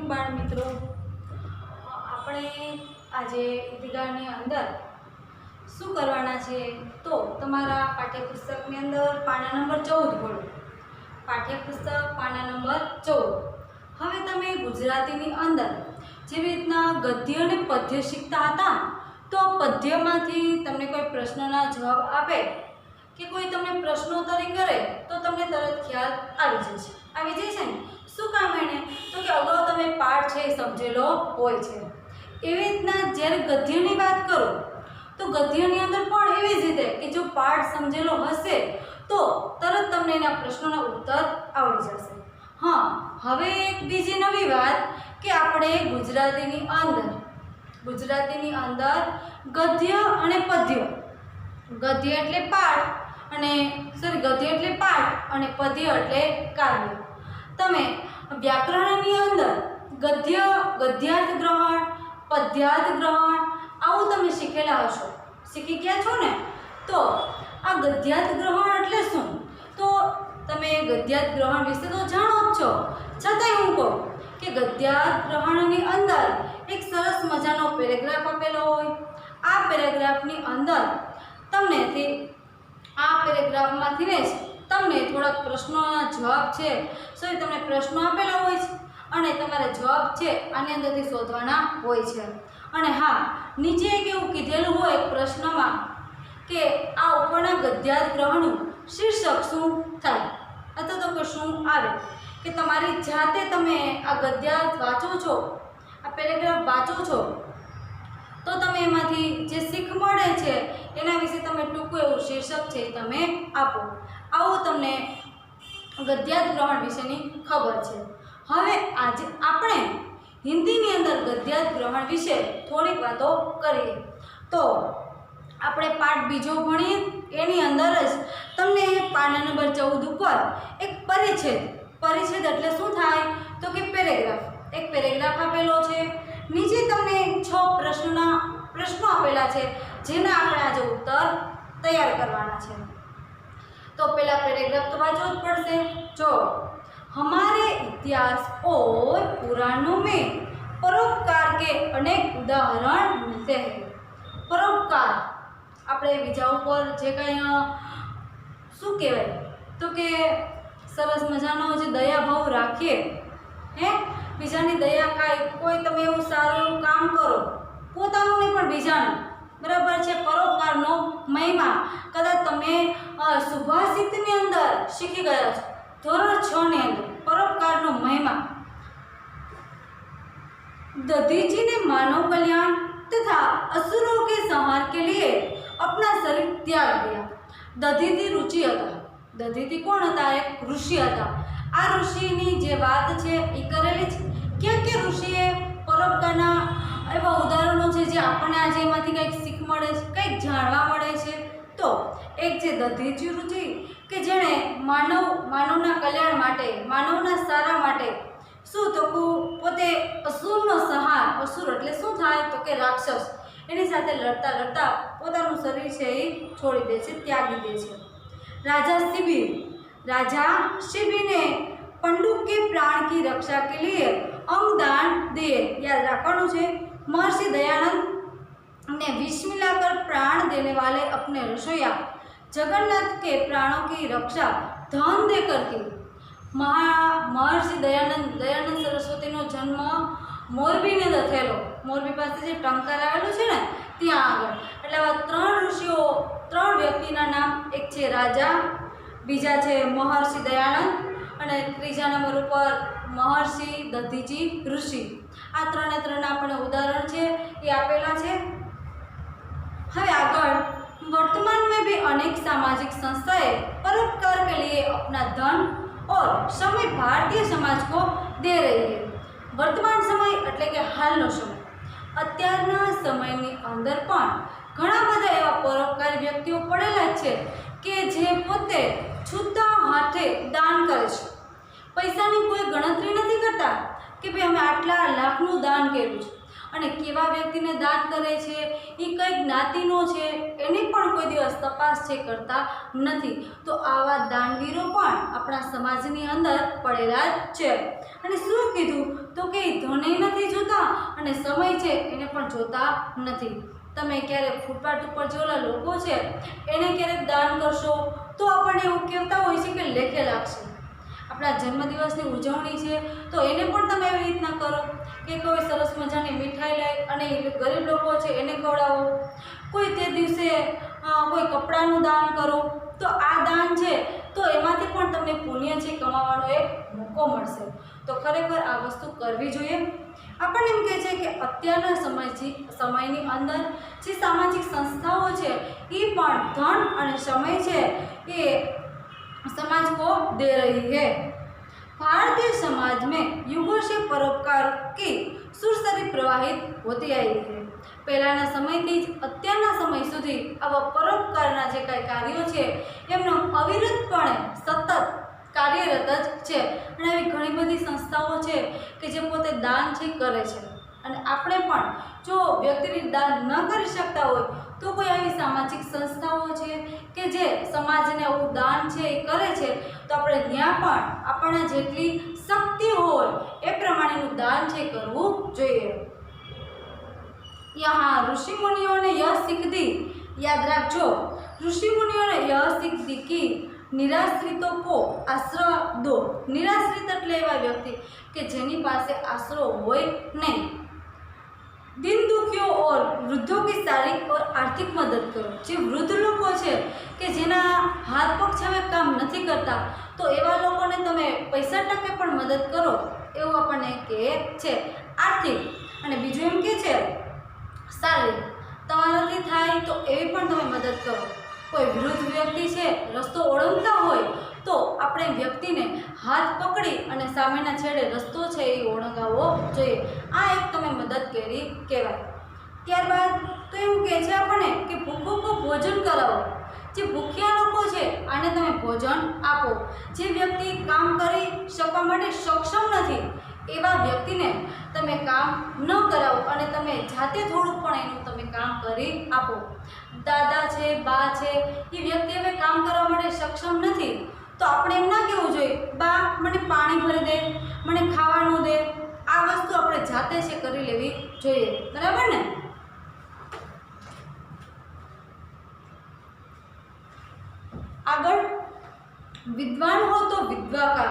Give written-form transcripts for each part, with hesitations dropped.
Morning બાળ મિત્રો, આપણે આજે ઈદગાહની અંદર શું કરવાના છે તો તમારા પાઠ્યપુસ્તકની અંદર પાના નંબર 14 ખોલો. પાઠ્યપુસ્તક પાના નંબર 14. હવે તમે ગુજરાતીની અંદર જેવી રીતના ગદ્ય અને પદ્ય શીખતા હતા તો પદ્યમાંથી તમને કોઈ પ્રશ્નના જવાબ આપે કે કોઈ તમને પ્રશ્નોત્તરી કરે તો તમને તરત ખ્યાલ આવી જાય છે ને. શું કામ એને તો કે અગાઉ તમે પાઠ છે એ સમજેલો હોય છે. એવી રીતના જ્યારે ગદ્યની વાત કરો તો ગદ્યની અંદર પણ એવી જ રીતે કે જો પાઠ સમજેલો હશે તો તરત તમને એના પ્રશ્નોના ઉત્તર આવડી જશે. હા, હવે એક બીજી નવી વાત કે આપણે ગુજરાતીની અંદર ગદ્ય અને પદ્ય, ગદ્ય એટલે પાઠ અને પદ્ય એટલે કાવ્ય. તમે વ્યાકરણની અંદર ગદ્યાર્થ ગ્રહણ, પદ્યાર્થ ગ્રહણ આવું તમે શીખી ગયા છો ને. તો આ ગદ્યાર્થ ગ્રહણ એટલે શું? તો તમે ગદ્યાર્થ ગ્રહણ વિશે તો જાણો જ છો, છતાંય હું કહું કે ગદ્યાર્થ ગ્રહણની અંદર એક સરસ મજાનો પેરેગ્રાફ આપેલો હોય. આ પેરેગ્રાફની અંદર આ પેરેગ્રાફમાંથી જ તમને થોડાક પ્રશ્નોના જવાબ છે સો એ તમને પ્રશ્નો આપેલા હોય છે અને તમારે જવાબ છે આની અંદરથી શોધવાના હોય છે. અને હા, નીચે એક એવું કીધેલું હોય પ્રશ્નમાં કે આ ઉપરના ગદ્યાર્થ ગ્રહણનું શીર્ષક શું થાય અથવા તો કે શું આવે, કે તમારી જાતે તમે આ ગદ્યાર્થ વાંચો છો, આ પેરેગ્રાફ વાંચો છો તો તમે એમાંથી જે શીખ મળે છે એના વિશે તમે ટૂંકું એવું શીર્ષક છે તમે આપો. આવું તમને ગદ્યાર્થ ગ્રહણ વિશેની ખબર છે. હવે આજે આપણે હિન્દીની અંદર ગદ્યાર્થ ગ્રહણ વિશે થોડીક વાતો કરીએ. તો આપણે પાઠ બીજો ભણીએ એની અંદર જ તમને પાના નંબર 14 ઉપર એક પરિચ્છેદ એટલે શું થાય તો કે એક પેરેગ્રાફ આપેલો છે. નીચે તમને 6 પ્રશ્નો આપેલા છે જેના આપણે આજે ઉત્તર તૈયાર કરવાના છે. તો પહેલા પેરેગ્રાફ તો વાંચવો જ પડશે. જો हमारे इतिहास और पुराणों में परोपकार के अनेक उदाहरण मिलते हैं. परोपकार આપણે બીજા ઉપર જે કંઈ શું કહેવાય તો કે સરસ મજાનો જે દયાભાવ રાખીએ, બીજાની દયા ખાય, કોઈ તમે એવું સારું એવું કામ કરો, પોતાનું નહીં પણ બીજાનું, બરાબર છે. પરોપકારનો મહિમા કદાચ તમે સુભાષિતની અંદર શીખી ગયા છો, ધોરણ 6 ની અંદર परोपकार महिमा. दधीची ने मानव कल्याण तथा असुरों के संहार के लिए अपना शरीर त्याग दिया. दधीती ऋषि હતા. दधीती કોણ હતા? એક ઋષિ હતા. આ ઋષિની જે વાત છે એ કરેલી છે. કે ઋષિએ પરોપકારના એવા ઉદાહરણો છે જે આપણને આજે એમાંથી કંઈક શીખ મળે છે, કંઈક જાણવા મળે છે. તો એક છે દધીચી ઋષિ કે જેણે માનવના કલ્યાણ માટે, માનવના સારા માટે શું તો પોતે અસુરનો સંહાર, અસુર એટલે શું થાય તો કે રાક્ષસ, એની સાથે લડતા પોતાનું શરીર છે એ છોડી દે છે, ત્યાગી દે છે. राजा शिबी ने पंडुक के प्राण की रक्षा के लिए अंग दान दिए. याद रखना है, महर्षि दयानंद ने विष मिलाकर प्राण देने वाले अपने रसोइया जगन्नाथ के प्राणों की रक्षा धन देकर की. महर्षि दयानंद सरस्वतीનો જન્મ મોરબીની અંદર થયેલો. મોરબી પાસે જે ટંકાર આવેલું છે ને ત્યાં આગળ. એટલે આવા 3 ઋષિઓ, 3 વ્યક્તિના નામ, એક છે રાજા, બીજા છે મહર્ષિ દયાનંદ અને ત્રીજા નંબર ઉપર મહર્ષિ દધીચી ઋષિ. આ 3 આપણે ઉદાહરણ છે એ આપેલા છે. હવે આગળ, वर्तमान में भी अनेक सामाजिक संस्थाएं परोपकार के लिए अपना धन और समय भारतीय समाज को दे रही है. वर्तमान समय એટલે કે હાલનો સમય. અત્યારના સમયની અંદર પણ ઘણા બધા એવા પરોપકારી વ્યક્તિઓ પડેલા છે કે જે પોતે છૂટા હાથે દાન કરે છે. પૈસાની કોઈ ગણતરી નથી કરતા કે ભાઈ અમે આટલા લાખનું દાન કર્યું છે અને કેવા વ્યક્તિને દાન કરે છે, એ કઈ જ્ઞાતિનો છે, એની પણ કોઈ દિવસ તપાસ છે કરતા નથી. તો આવા દાનવીરો પણ આપણા સમાજની અંદર પડેલા જ છે. અને શું કીધું તો કે ધને નથી જોતા અને સમય છે એને પણ જોતા નથી. તમે ક્યારેક ફૂટપાથ ઉપર જેલા લોકો છે એને ક્યારેક દાન કરશો તો આપણને એવું કહેતા હોય છે કે લેખે લાગશે. આપણા જન્મદિવસની ઉજવણી છે તો એને પણ તમે એવી રીતના કરો કે કોઈ સરસ મજાની મીઠાઈ લઈ અને ગરીબ લોકો છે એને ખવડાવો. કોઈ તે દિવસે કોઈ કપડાનું દાન કરો. તો આ દાન છે તો એમાંથી પણ તમને પુણ્ય છે કમાવાનો એક મોકો મળશે. તો ખરેખર આ વસ્તુ કરવી જોઈએ. આપણને એમ કહે છે કે અત્યારના સમયની અંદર જે સામાજિક સંસ્થાઓ છે એ પણ ધન અને સમય છે એ समाज को दे रही है. भारतीय समाज में युगों से परोपकार की सुरसरी प्रवाहित होती आई है. પહેલાના સમયથી જ અત્યારના સમય સુધી આવા પરોપકારના જે કાંઈ કાર્યો છે એમનો અવિરતપણે સતત કાર્યરત જ છે. અને આવી ઘણી બધી સંસ્થાઓ છે કે જે પોતે દાન છે કરે છે. અને આપણે પણ જો વ્યક્તિને દાન ન કરી શકતા હોય તો કોઈ આવી સામાજિક સંસ્થાઓ છે કે જે સમાજને આવું દાન છે એ કરે છે તો આપણે ત્યાં પણ આપણા જેટલી શક્તિ હોય એ પ્રમાણેનું દાન છે કરવું જોઈએ. यहाँ ऋषि मुनियों ने यह सीख दी, याद रखो, ऋषि मुनियों ने यह सीख दी कि निराश्रितों को आश्रय दो. निराश्रित એટલે એવા વ્યક્તિ કે જેની પાસે આશરો હોય નહીં. दिन दुखियों और वृद्धों की शारीरिक और आर्थिक मदद करो. જે વૃદ્ધ લોકો છે કે જેના હાથ પગ છાવે કામ નથી કરતા તો એવા લોકોને તમે પૈસા ટકે પણ મદદ કરો એવું આપણને કહે છે. આર્થિક અને બીજું એમ કે છે શારીરિક. તમારાથી થાય તો એવી પણ તમે મદદ કરો. કોઈ વૃદ્ધ વ્યક્તિ છે રસ્તો ઓળંગતા હોય તો આપણે વ્યક્તિને હાથ પકડી અને સામેના છેડે રસ્તો છે એ ઓળંગાવવો જોઈએ. આ એક તમે મદદ કરી કહેવાય. ત્યારબાદ તો એવું કહે છે આપણને કે ભૂખો કો ભોજન કરાવો. જે ભૂખ્યા લોકો છે આને તમે ભોજન આપો. જે વ્યક્તિ કામ કરી શકવા માટે સક્ષમ નથી એવા વ્યક્તિને તમે કામ ન કરાવો અને તમે જાતે થોડુંક પણ એનું તમે કામ કરી આપો. દાદા છે, બા છે, એ વ્યક્તિ હવે કામ કરવા માટે સક્ષમ નથી તો આપણે એમ ના કહેવું જોઈએ બા મને પાણી ભરી દે, મને ખાવાનું દે. આ વસ્તુ આપણે જાતે છે કરી લેવી જોઈએ. બરાબર ને? આગળ, विद्वान हो तो विद्वा का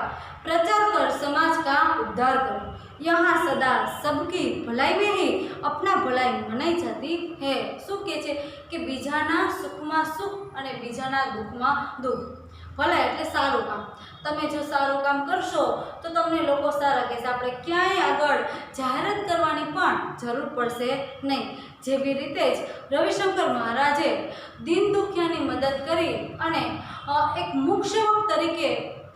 प्रचार कर समाज का उद्धार करो. यहाँ सदा सबकी भलाई में ही अपना भलाई मनाई जाती है. શું કહે છે કે બીજાના સુખમાં સુખ અને બીજાના દુઃખમાં દુઃખ. ભલે એટલે સારું કામ. તમે જો સારું કામ કરશો તો તમને લોકો સારા કહેશે. આપણે ક્યાંય આગળ જાહેરાત કરવાની પણ જરૂર પડશે નહીં. જેવી રીતે જ રવિશંકર મહારાજે દીન દુખિયાની મદદ કરી અને એક મુખ્યવક્ત તરીકે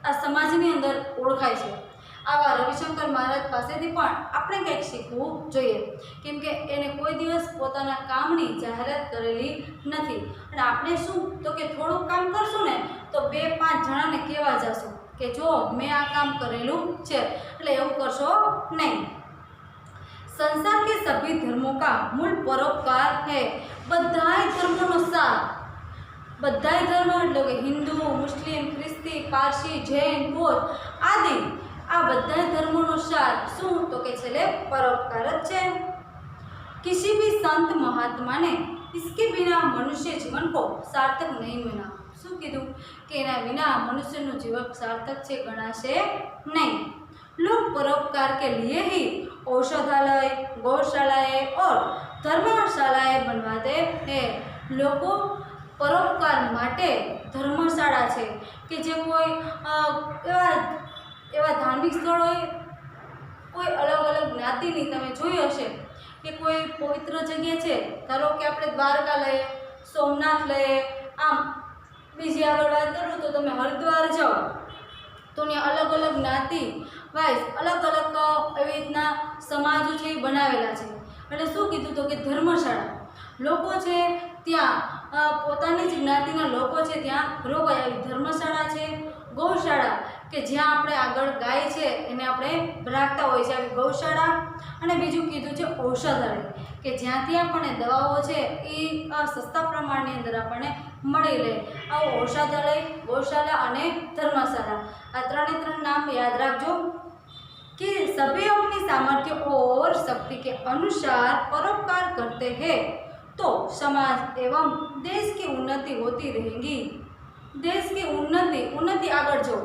આ સમાજની અંદર ઓળખાય છે. આવા રવિશંકર મહારાજ પાસેથી પણ આપણે કંઈક શીખવું જોઈએ. કેમ કે એને કોઈ દિવસ પોતાના કામની જાહેરાત કરેલી નથી. અને આપણે શું તો કે થોડુંક કામ કરશું ને તો 2-5 જણાને કહેવા જશું કે જો મેં આ કામ કરેલું છે. એટલે એવું કરશો નહીં. संसार के सभी धर्मों का मूल परोपकार है. बधाई धर्मों साथ, बधाई धर्म એટલે કે હિન્દુ, મુસ્લિમ, ખ્રિસ્તી, પારસી, જૈન, બૌદ્ધ આદિ આ બધા ધર્મોનો સાર શું તો કે છેલ્લે પરોપકાર જ છે. किसी भी संत महात्मा ने इसके बिना मनुष्य जीवन को सार्थक नहीं माना. શું કીધું કે એના વિના મનુષ્યનું જીવન સાર્થક છે ગણાશે નહીં. लोग परोपकार के लिए ही औषधालय, गौशालाएं और धर्मशालाएं बनवाते हैं. લોકો પરોપકાર માટે ધર્મશાળા છે કે જે કોઈ એવા ધાર્મિક સ્થળોએ કોઈ અલગ અલગ જ્ઞાતિની તમે જોઈ હશે કે કોઈ પવિત્ર જગ્યા છે. ધારો કે આપણે દ્વારકા લઈએ, સોમનાથ લઈએ, આમ બીજી આગળ વાત કરું તો તમે હરિદ્વાર જાઓ તો ત્યાં અલગ અલગ જ્ઞાતિ વાઇઝ અલગ અલગ એવી રીતના સમાજો છે એ બનાવેલા છે. એટલે શું કીધું તો કે ધર્મશાળા. લોકો છે ત્યાં પોતાની જ જ્ઞાતિના લોકો છે ત્યાં રોકાય. આવી ધર્મશાળા છે, ગૌશાળા કે જ્યાં આપણે આગળ ગાય છે એને આપણે રાખતા હોય છે, આવી ગૌશાળા, અને બીજું કીધું છે ઔષધાલય, કે જ્યાંથી આપણને દવાઓ છે એ સસ્તા પ્રમાણની અંદર આપણને મળી રહે. આવું ઔષધાલય, ગૌશાળા અને ધર્મશાળા, આ ત્રણે નામ યાદ રાખજો कि सभी अपनी सामर्थ्य और शक्ति के अनुसार परोपकार करते हैं तो समाज एवं देश की उन्नति होती रहेगी. देश की उन्नति આગળ જવું,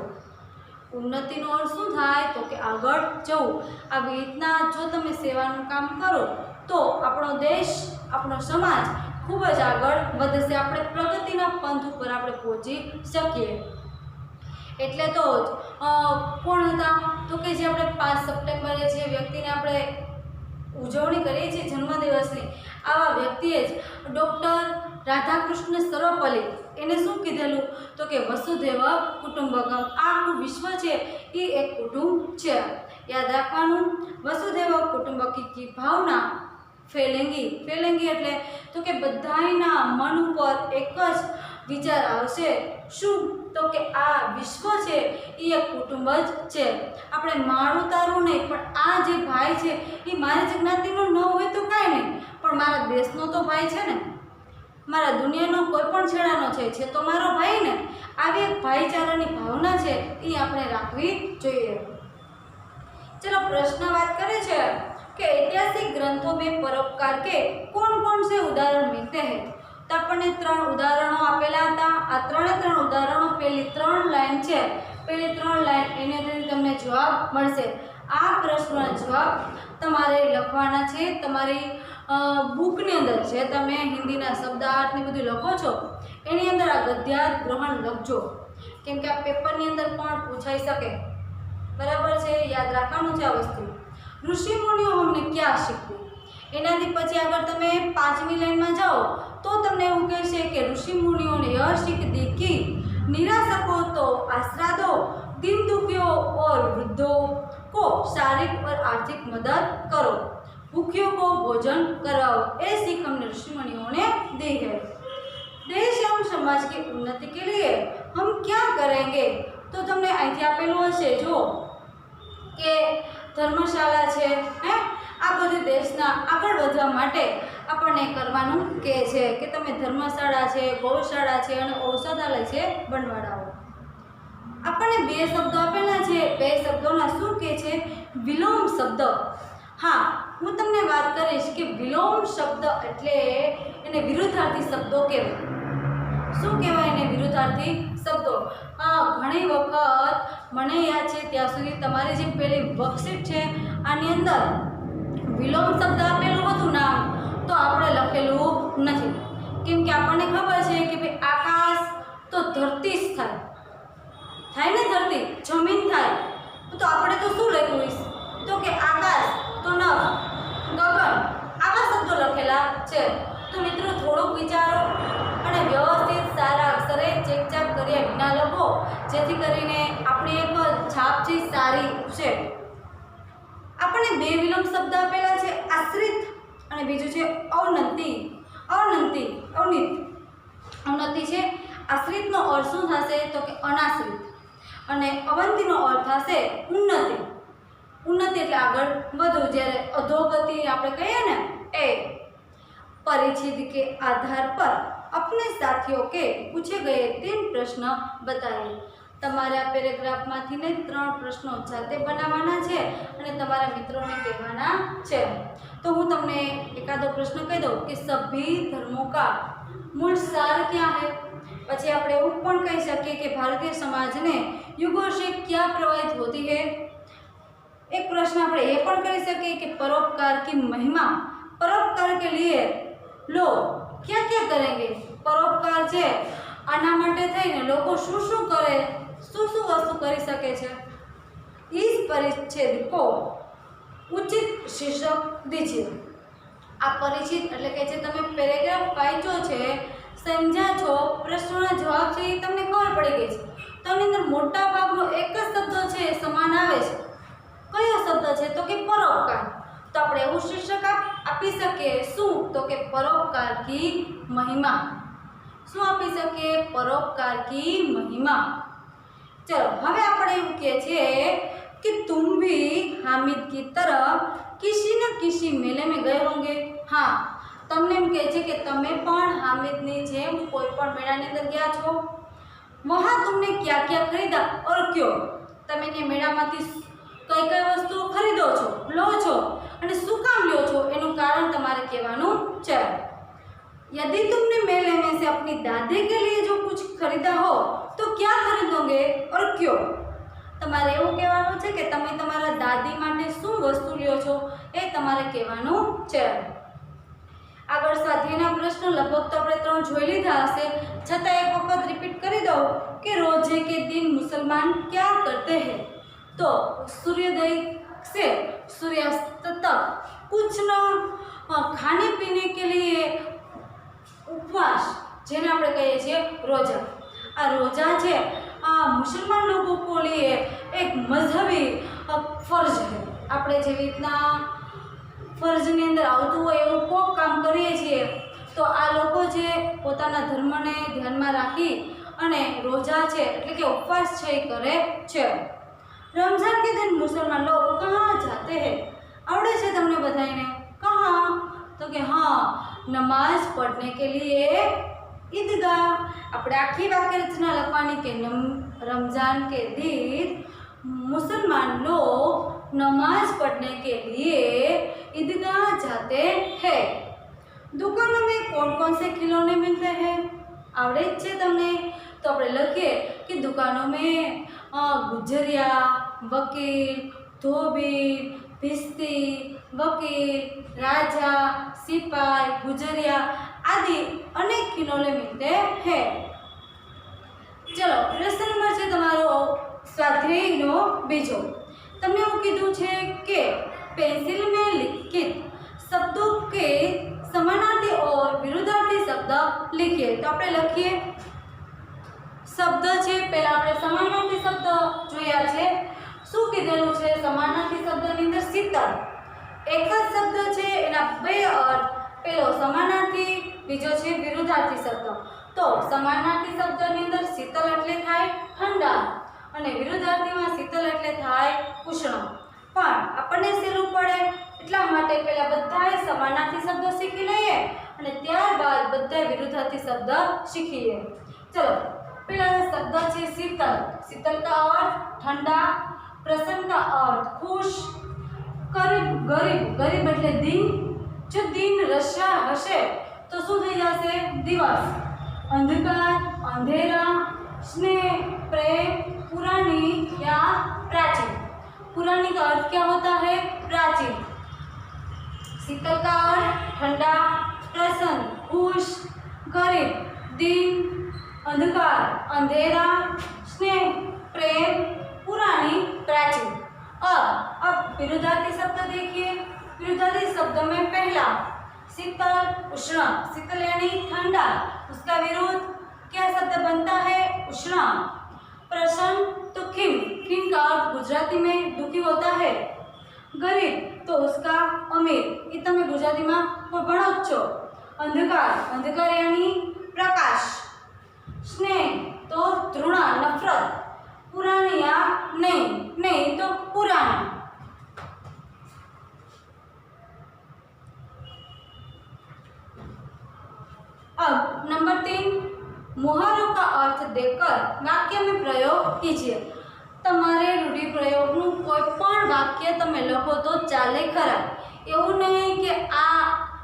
ઉન્નતિનો અર્થ શું થાય તો કે આગળ જવું. આવી રીતના જો તમે સેવાનું કામ કરો તો આપણો દેશ, આપણો સમાજ ખૂબ જ આગળ વધશે, આપણે પ્રગતિના પંથ ઉપર આપણે પહોંચી શકીએ. એટલે તો કોણ હતા તો કે જે આપણે 5 સપ્ટેમ્બરે જે વ્યક્તિને આપણે ઉજવણી કરીએ છીએ જન્મદિવસની, આવા વ્યક્તિએ જ ડૉક્ટર રાધાકૃષ્ણ સર્વપલ્લી એને શું કીધેલું તો કે વસુધૈવ કુટુંબકમ, આખું વિશ્વ છે એ એક કુટુંબ છે. યાદ રાખવાનું, વસુધૈવ કુટુંબકી કી ભાવના ફેલેંગી એટલે તો કે બધાના મન ઉપર એક જ વિચાર આવશે, શું તો કે આ વિશ્વ છે એ એક કુટુંબ જ છે. આપણે મારું તારું નહીં, પણ આ જે ભાઈ છે એ મારી જ જ્ઞાતિનો ન હોય તો કાંઈ નહીં, પણ મારા દેશનો તો ભાઈ છે ને, મારા દુનિયાનો કોઈ પણ છેડાનો છે તો મારો ભાઈ ને. આવી એક ભાઈચારાની ભાવના છે એ આપણે રાખવી જોઈએ. चलो प्रश्न बात करे छे कि ऐतिहासिक ग्रंथों में परोपकार के कौन कौन से उदाहरण मिलते हैं. तो अपने 3 उदाहरणों आपेला था. आ 3 उदाहरणों पहली 3 लाइन है, पहली 3 लाइन एनी अंदर तमने जवाब मळशे. आ प्रश्नનો जवाब તમારે લખવાના છે તમારી બુકની અંદર, જે તમે હિન્દીના શબ્દાર્થ ને બધું લખો છો એની અંદર આ ગદ્યાર્થ ગ્રહણ લખજો, કેમ કે આ પેપરની અંદર પણ પૂછાઈ શકે. बराबर है, याद रखવાનું છે આ વસ્તુ. ऋषि मुनिओ हमने क्या શીખવું, એનાથી પછી આગળ તમે 5મી લાઈનમાં જાઓ તો તમને એવું કહેશે કે ऋषि मुनिओं ने यह सीख दी कि निराशकों तो आसरा दो, दीन दुखियों और वृद्धों को शारीरिक और आर्थिक मदद करो, भूखियों को भोजन कराओ. ये सीख हमने ऋषि मुनिओं ने दी है. देश एवं समाज की उन्नति के लिए हम क्या करेंगे तो તમને અહીંથી આપેલું હશે જો કે ધર્મશાળા છે, હે આ બધું દેશના આગળ વધવા માટે આપણને કરવાનું કહે છે કે તમે ધર્મશાળા છે, ગૌશાળા છે અને ઔષધાલય છે बनवाड़ाओ. આપણને 2 શબ્દો આપેલા છે, 2 શબ્દોના શું કહે છે વિલોમ શબ્દ. હા, હું તમને વાત કરીશ કે વિલોમ શબ્દ એટલે એને વિરુદ્ધાર્થી શબ્દો કહેવાય. શું કહેવાય એને વિરુદ્ધાર્થી શબ્દો? ઘણી વખત મને યાદ છે ત્યાં સુધી તમારી જે પેલી વર્કશીટ છે આની અંદર વિલોમ શબ્દ આપેલું હતું નામ, તો આપણે લખેલું નથી, કેમ કે આપણને ખબર છે કે ભાઈ આકાશ તો ધરતી જ થાય ને, ધરતી જમીન થાય તો આપણે તો શું લખ્યું તો કે આકાશ તો નભ ગગન, આવા શબ્દો લખેલા છે. તો મિત્રો થોડુંક વિચારો અને વ્યવસ્થિત સારા અક્ષરે ચેકચાક કર્યા વિના લખો, જેથી કરીને આપણી એક છાપ છે સારી છે. આપણને 2 વિલોમ શબ્દ આપેલા છે, આશ્રિત અને બીજું છે અવનતિ. અવનતિ છે. આશ્રિતનો અર્થ શું થશે તો કે અનાશ્રિત, અને અવનતિનો અર્થ થશે ઉન્નતિ. ઉન્નતિ એટલે આગળ વધવું, જ્યારે અધોગતિ આપણે કહીએ ને એ. परिच्छेद के आधार पर अपने साथियों के पूछे गए 3 प्रश्न बताइए. તમારે આ પેરેગ્રાફમાંથી ને 3 પ્રશ્નો જાતે બનાવવાના છે અને તમારા મિત્રોને કહેવાના છે. તો હું તમને એકાદો પ્રશ્ન કહી દઉં કે સભી ધર્મો का मूल सार क्या है. પછી આપણે એવું પણ કહી શકીએ કે ભારતીય સમાજને યુગો से क्या प्रभावित होती है. एक प्रश्न આપણે એ પણ કરી શકીએ કે परोपकार की महिमा, परोपकार के लिए लोग क्या क्या करेंगे. परोपकार છે આના માટે થઈને લોકો શું શું કરે, શું શું વસ્તુ કરી શકે છે. इस परिच्छेद को उचित शीर्षक दीजिए. આ પરિચ્છેદ એટલે કે જે તમે પેરેગ્રાફ વાંચ્યો છે, સમજ્યા છો, પ્રશ્નોના જવાબ છે એ તમને ખબર પડી ગઈ છે. તો આની અંદર મોટા ભાગનો એક જ શબ્દ છે સમાન આવે છે. કયો શબ્દ છે તો કે પરોપકાર. तो આપણે એવું શીર્ષક આપી શકીએ શું તો કે પરોપકાર की महिमा. શું આપી શકીએ? પરોપકાર की महिमा. चलो हवे આપણે એવું કહે છે कि तुम भी हामिद की तरह किसी न किसी मेले में गए होंगे। हाँ, તમને એમ કહે છે કે તમે પણ હામિદની જેમ કોઈ પણ મેળાની અંદર ગયા છો। वहाँ तुमने क्या क्या खरीदा और क्यों? તમે એ મેળામાંથી કઈ કઈ વસ્તુઓ ખરીદો છો, લો છો અને શું કામ લ્યો છો એનું કારણ તમારે કહેવાનું છે। यदि तुमने मेले में से अपनी दादी के लिए जो कुछ खरीदा हो तो क्या खरीदोगे और क्यों? તમારે એવું કહેવાનું છે કે તમે તમારા દાદી માટે શું વસ્તુ લ્યો છો એ તમારે કહેવાનું છે। આગળ સ્વાધ્યાયના પ્રશ્નો લગભગ તો આપણે 3 જોઈ લીધા હશે, છતાં એક વખત રિપીટ કરી દઉં કે रोजे के दिन मुसलमान क्या करते हैं। तो सूर्योदय से सूर्यास्त तक कुछ न खाने पीने के लिए उपवास, જેને આપણે કહીએ છીએ રોજા। આ રોજા છે આ મુસલમાન લોકો को लिए एक मजहबी फर्ज है। આપણે જેવી રીતના ફરજની અંદર આવતું હોય એવું કોક કામ કરીએ છીએ તો આ લોકો જે પોતાના ધર્મને ધ્યાનમાં રાખી અને રોજા છે એટલે કે ઉપવાસ છે એ કરે છે। रमजान के दिन मुसलमान लोग कहाँ जाते हैं? आवड़े छे तमने बधाईने? कहाँ? तो कि हाँ, नमाज पढ़ने के लिए ईदगाह। આપણે આખી વાક્ય રચના લખવાની કે रमजान के दिन मुसलमान लोग नमाज पढ़ने के लिए ईदगाह जाते हैं। दुकानों में कौन कौन से खिलौने मिलते हैं? आवड़े छे तमने? तो આપણે લખીએ कि दुकानों में गुजरिया, वकील, धोबी, भिस्ती, वकील, राजा, सिपाही, गुजरिया आदि अनेक खिलौने मिलते हैं। चलो प्रश्न नंबर છે તમારો સ્વાધ્યાયનો બીજો। તમને એવું કીધું છે કે पेंसिल में लिखित शब्दों के समानार्थी और विरुद्धार्थी शब्द लिखिए। तो આપણે લખીએ શબ્દ છે, પહેલા આપણે સમાનાર્થી શબ્દ જોયા છે। શું કીધેલું છે? સમાનાર્થી શબ્દની અંદર શીતળ, એક જ શબ્દ છે એના બે અર્થ, પહેલો સમાનાર્થી, બીજો છે વિરુદ્ધાર્થી શબ્દ। તો સમાનાર્થી શબ્દની અંદર શીતળ એટલે થાય ઠંડા અને વિરુદ્ધાર્થીમાં શીતળ એટલે થાય ઉષ્ણ। પણ આપણને સહેલું પડે એટલા માટે પહેલા બધાય સમાનાર્થી શબ્દો શીખી લઈએ અને ત્યારબાદ બધાય વિરુદ્ધાર્થી શબ્દ શીખીએ। ચલો पहला शब्द है शीतल। शीतल का अर्थ ठंडा, प्रसन्न का अर्थ खुश, गरीब गरीब गरीब એટલે दिन, जो दिन रशा हशे तो શું થઈ જશે? દિવસ। अंधकार अंधेरा, स्नेह प्रेम, पुरानी या प्राचीन। पुरानी का अर्थ क्या होता है? प्राचीन। शीतल का अर्थ ठंडा, प्रसन्न, खुश, गरीब, दिन, अंधकार अंधेरा, स्नेह प्रेम, पुरानी प्राचीन। अब विरुद्धार्थी शब्द देखिए। विरुद्धार्थी शब्द में पहला शीतल उष्ण। शीतल यानी ठंडा, उसका विरुद्ध क्या शब्द बनता है? उष्ण। प्रसन्न तो खिन। खिन का अर्थ गुजराती में दुखी होता है। गरीब तो उसका अमीर, ये तमे गुजराती में भणो ज छो। अंधकार, अंधकार यानी प्रकाश। स्नेह तो घृणा नफरत। पुरानी या नहीं, नहीं तो पुरानी। अब नंबर 3 मुहारों का अर्थ देकर वाक्य में प्रयोग कीजिए। તમારે રૂઢિપ્રયોગનું કોઈ પણ વાક્ય તમે લખો તો ચાલે ખરા। એવું નહીં કે આ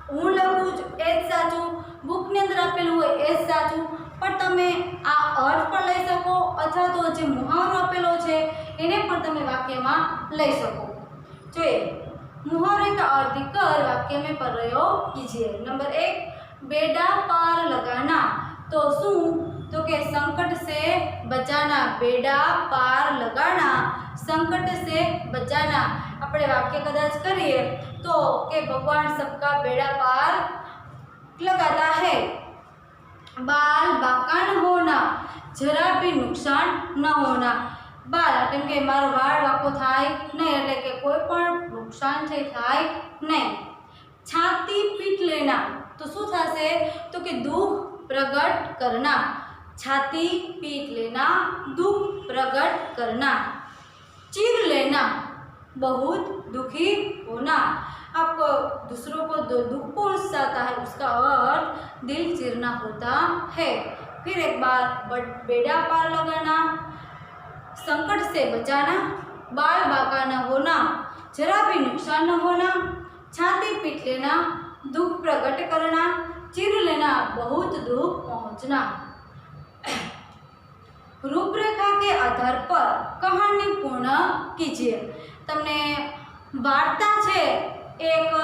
હું લખું છું એ જ સાચું, બુકની અંદર આપેલું હોય એ જ સાચું, પણ તમે આ અર્થ પણ લઈ શકો અથવા તો જે મુહાવરો આપેલો છે એને પણ તમે વાક્યમાં લઈ શકો। જોઈએ मुहावरे का अर्थ कर वाक्य में प्रयोग कीजिए। नंबर 1 बेड़ा पार लगाना। तो शू? तो के संकट से बचाना। बेड़ा पार लगाना, संकट से बचाना। अपने वाक्य कदाच करिए तो के भगवान सबका बेड़ा पार लगाता है। बाल बाका न होना, जरा भी नुकसान न होना। बाल एम के मारो वाळ वाको थाय नहीं, एटले के कोई पण नुकसान थाय नहीं। छाती पीट लेना। तो शू थशे? तो कि दुख प्रगट करना। छाती पीट लेना, दुख प्रकट करना। चीर लेना, बहुत दुखी होना। आप दूसरों को दुख पहुंचाता है, उसका अर्थ दिल चीरना होता है। फिर एक बार बेड़ा पार लगाना, संकट से बचाना, बाल बांका न होना, जरा भी नुकसान न होना, छाती पीट लेना, दुख प्रकट करना, चीर लेना, बहुत दुख पहुंचना। रूपरेखा के आधार पर कहानी पूर्ण कीजिए। तमने वार्ता छे एक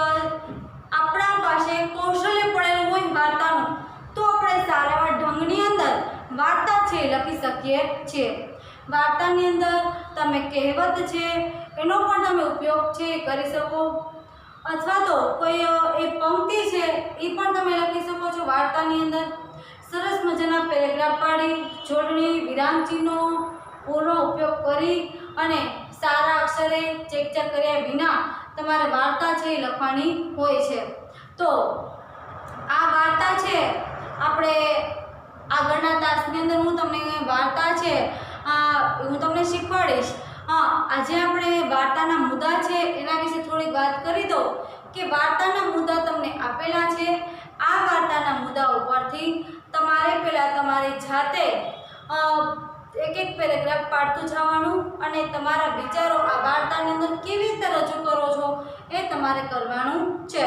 आपणा पासे कौशल्य पड़ेलुं होय वार्तानुं तो આપણે સારા એવા ઢંગની અંદર વાર્તા છે લખી શકીએ છીએ। વાર્તાની અંદર તમે કહેવત છે એનો પણ તમે ઉપયોગ છે કરી શકો, અથવા તો કોઈ એ પંક્તિ છે એ પણ તમે લખી શકો છો વાર્તાની અંદર। સરસ મજાના પેરેગ્રાફ પાડી જોડણી વિરામચિહ્નો ઓનો ઉપયોગ કરી અને સારા અક્ષરે ચેકચેક કર્યા વિના તમારે વાર્તા છે લખવાની હોય છે। તો આ વાર્તા છે આપણે આગળના તાસની અંદર હું તમને વાર્તા છે હું તમને શીખવાડીશ। આજે આપણે વાર્તાના મુદ્દા છે એના વિશે થોડીક વાત કરી દો કે વાર્તાના મુદ્દા તમને આપેલા છે। આ વાર્તાના મુદ્દા ઉપરથી તમારે પહેલાં તમારી જાતે एक एक पेरेग्राफ पाड़तुं जवानुं अने तमारा विचारो आ वार्तानी अंदर केवी रीते रजू करो छो ए तमारे करवानुं छे।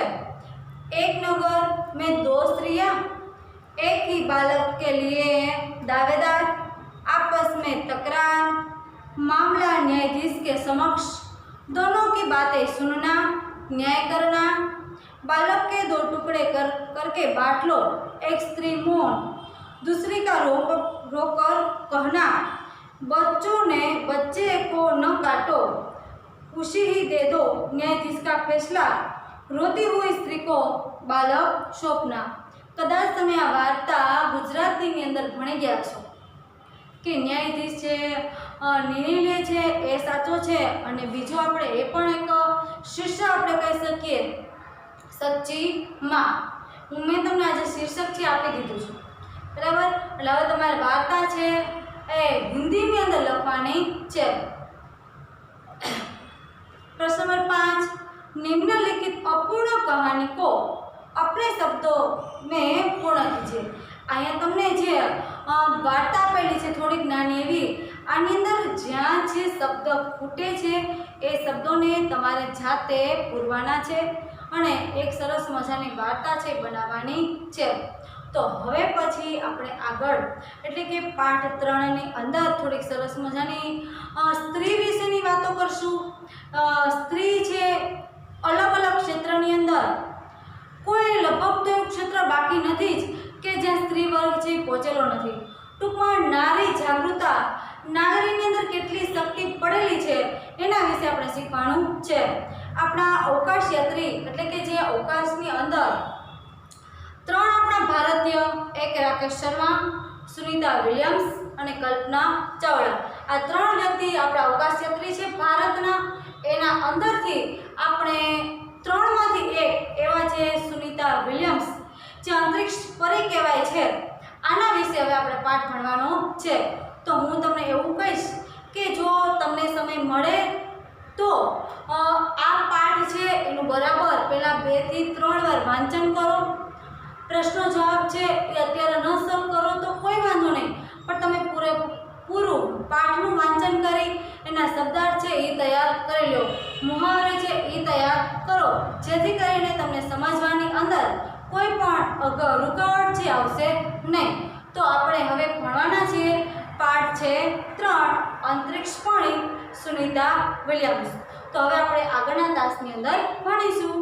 एक नगर में दो स्त्रियां, एक ही बालक के लिए दावेदार, आपस में तकरार, मामला न्यायाधीश के समक्ष, दोनों की बातें सुनना, न्याय करना, बालक के दो टुकड़े करके बांट लो, एक स्त्री मौन, दूसरी का रोकर कहना, बच्चे को न काटो, खुशी ही दे दो, न्यायाधीश का फैसला, रोती हुई स्त्री को बालक सौंपना। कदाच तमे आ वार्ता गुजराती अंदर भणी गया छो कि न्यायाधीश छे निर्णय ले छे ए साचो छे अने बीजो आपणे ए पण एक शीर्षक आपणे कही सकीए सच्ची मां। मैं तमने आज शीर्षक छे आपी दीधुं छे बराबर। એટલે હવે તમારે વાર્તા છે એ હિન્દીની અંદર લખવાની છે। प्रश्न नंबर 5, निम्नलिखित अपूर्ण कहानी को अपने शब्दों में पूर्ण कीजिए। अहींया तमने जे वार्ता आपेली छे थोड़ी नानी एवी आनी अंदर ज्यां जे शब्द खूटे छे ए शब्दोने तमारे जाते पूरवाना छे अने एक सरस मजानी वार्ता छे बनाववानी छे। तो हवे पछी आपणे आगळ एटले के पाठ 3 ની અંદર થોડીક સરસ મજાની સ્ત્રી વિશેની વાતો કરશું। સ્ત્રી છે અલગ અલગ ક્ષેત્રની અંદર કોઈ લગભગ તો એવું ક્ષેત્ર બાકી નથી જ કે જ્યાં સ્ત્રી વર્ગ છે પહોંચેલો નથી। ટૂંકમાં નારી જાગૃતતા નાગરીની અંદર કેટલી શક્તિ પડેલી છે એના વિશે આપણે શીખવાનું છે। આપણા અવકાશ યાત્રી એટલે કે જે અવકાશની અંદર 3 अपना भारतीय, एक राकेश शर्मा, सुनीता विलियम्स और कल्पना चावला। आ 3 व्यक्ति अपना अवकाश यात्री है भारतना। एना अंदर थी अपने 3 मांथी एक एवा छे सुनीता विलियम्स जे अंतरिक्ष परी कहेवाय छे। आना विषे हवे आपणे पाठ भणवानो छे। तो हूँ तमने एवुं कहीश कि जो तमने समय मळे तो आ पाठ छे एनुं बराबर पहेला 2 થી 3 वार वांचन करो। प्रश्नों जवाब है ये अत्यारे न सॉल्व करो तो कोई वांधो नहीं, पर तमे पूरेपूरुं पाठनुं वांचन करी एना शब्दार्थ है ये तैयार करी लो, मुहावरे है ये तैयार करो, जेथी करीने तमने समझवानी अंदर कोई पण रुकावट छे आवशे नहीं। तो आपणे हवे भणवाना छीए पाठ छे 3 अंतरिक्षपणी सुनीता विलियम्स। तो हवे आपणे आगळना तासनी अंदर भणीशुं।